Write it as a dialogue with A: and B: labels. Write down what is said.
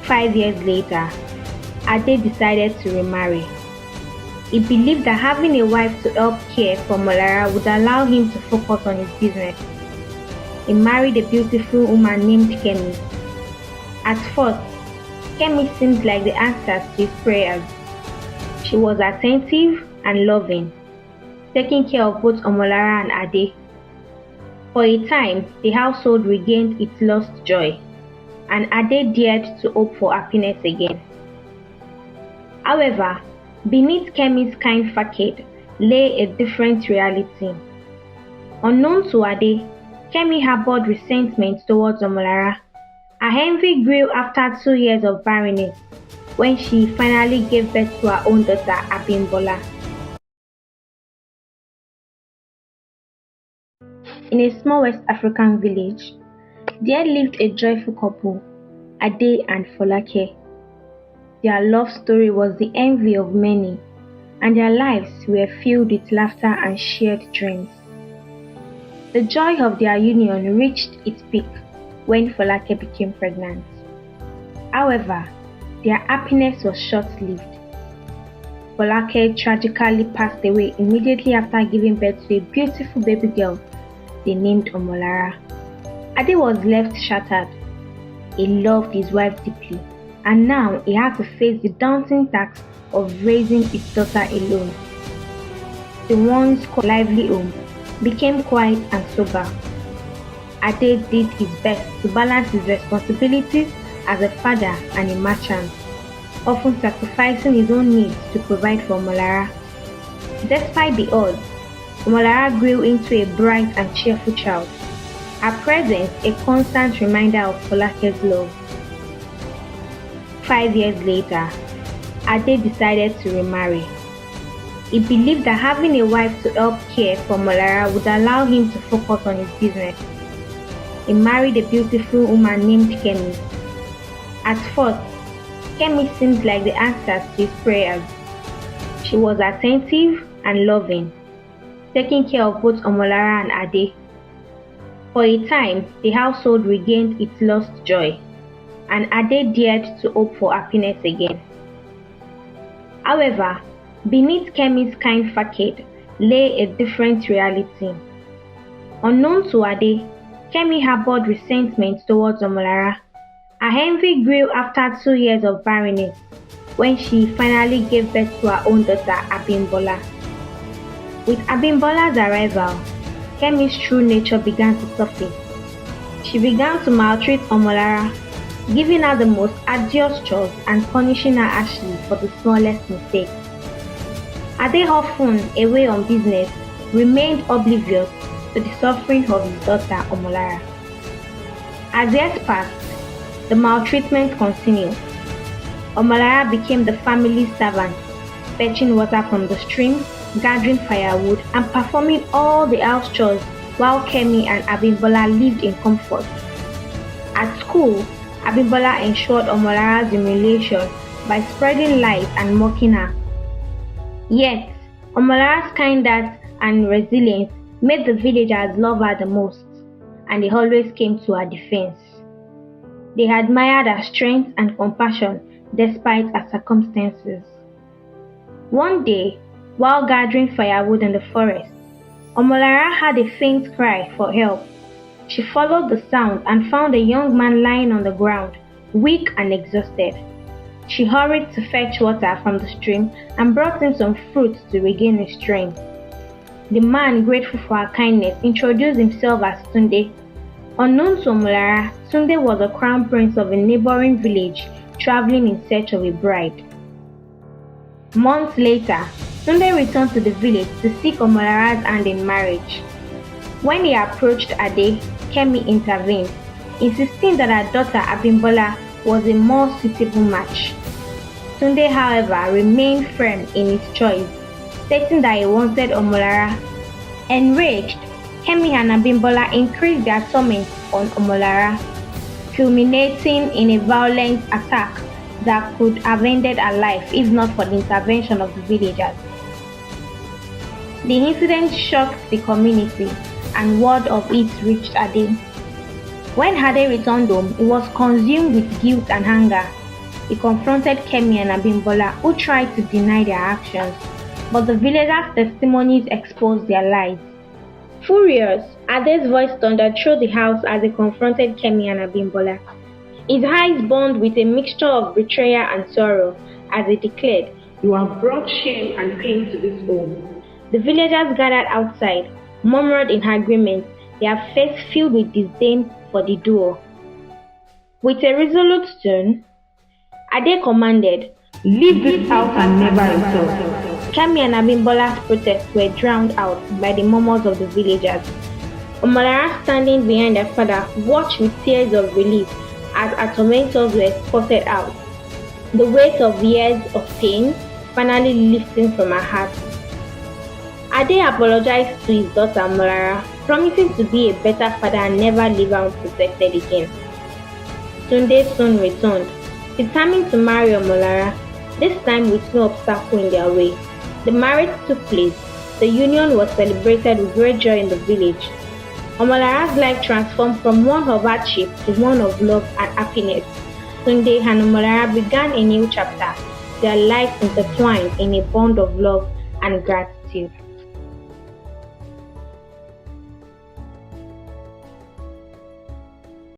A: 5 years later, Ade decided to remarry. He believed that having a wife to help care for Omolara would allow him to focus on his business. He married a beautiful woman named Kemi. At first, Kemi seemed like the answer to his prayers. She was attentive and loving, taking care of both Omolara and Ade. For a time, the household regained its lost joy, and Ade dared to hope for happiness again. However, beneath Kemi's kind facade lay a different reality. Unknown to Ade, Kemi harbored resentment towards Omolara. Her envy grew after 2 years of barrenness, when she finally gave birth to her own daughter, Abimbola. In a small West African village, there lived a joyful couple, Ade and Folake. Their love story was the envy of many, and their lives were filled with laughter and shared dreams. The joy of their union reached its peak when Folake became pregnant. However, their happiness was short-lived. Folake tragically passed away immediately after giving birth to a beautiful baby girl they named Omolara. Ade was left shattered. He loved his wife deeply, and now he had to face the daunting task of raising his daughter alone. The once lively home became quiet and sober. Ade did his best to balance his responsibilities as a father and a merchant, often sacrificing his own needs to provide for Omolara. Despite the odds, Omolara grew into a bright and cheerful child, her presence a constant reminder of Folake's love. 5 years later, Ade decided to remarry. He believed that having a wife to help care for Omolara would allow him to focus on his business. He married a beautiful woman named Kemi. At first, Kemi seemed like the answer to his prayers. She was attentive and loving, taking care of both Omolara and Ade. For a time, the household regained its lost joy, and Ade dared to hope for happiness again. However, beneath Kemi's kind facade lay a different reality. Unknown to Ade, Kemi harbored resentment towards Omolara. Her envy grew after 2 years of barrenness, when she finally gave birth to her own daughter, Abimbola. With Abimbola's arrival, Kemi's true nature began to surface. She began to maltreat Omolara, giving her the most arduous chores and punishing her harshly for the smallest mistake. Ade, often away on business, remained oblivious to the suffering of his daughter Omolara. As years passed, the maltreatment continued. Omolara became the family's servant, fetching water from the stream, gathering firewood, and performing all the house chores while Kemi and Abimbola lived in comfort. At school, Abimbola ensured Omolara's humiliation by spreading lies and mocking her. Yet, Omolara's kind heart and resilience made the villagers love her the most, and they always came to her defense. They admired her strength and compassion despite her circumstances. One day, while gathering firewood in the forest, Omolara heard a faint cry for help. She followed the sound and found a young man lying on the ground, weak and exhausted. She hurried to fetch water from the stream and brought him some fruit to regain his strength. The man, grateful for her kindness, introduced himself as Tunde. Unknown to Omolara, Tunde was a crown prince of a neighboring village traveling in search of a bride. Months later, Tunde returned to the village to seek Omolara's hand in marriage. When he approached Ade, Kemi intervened, insisting that her daughter Abimbola was a more suitable match. Tunde, however, remained firm in his choice, stating that he wanted Omolara. Enraged, Kemi and Abimbola increased their torment on Omolara, culminating in a violent attack that could have ended her life if not for the intervention of the villagers. The incident shocked the community, and word of it reached Ade. When Ade returned home, he was consumed with guilt and anger. he confronted Kemi and Abimbola, who tried to deny their actions, but the villagers' testimonies exposed their lies. Furious, Ade's voice thundered through the house as he confronted Kemi and Abimbola. His eyes burned with a mixture of betrayal and sorrow as he declared,
B: "You have brought shame and pain to this home."
A: The villagers gathered outside, murmured in agreement, their faces filled with disdain for the duo. With a resolute tone, Ade commanded,
B: "Leave this house and never return."
A: Kemi and Abimbola's protests were drowned out by the murmurs of the villagers. Omolara, standing behind her father, watched with tears of relief as her tormentors were escorted out, the weight of years of pain finally lifting from her heart. Ade apologized to his daughter Omolara, promising to be a better father and never leave her unprotected again. Tunde soon returned, determined to marry Omolara, this time with no obstacle in their way. The marriage took place. The union was celebrated with great joy in the village. Omolara's life transformed from one of hardship to one of love and happiness. Tunde and Omolara began a new chapter, their lives intertwined in a bond of love and gratitude.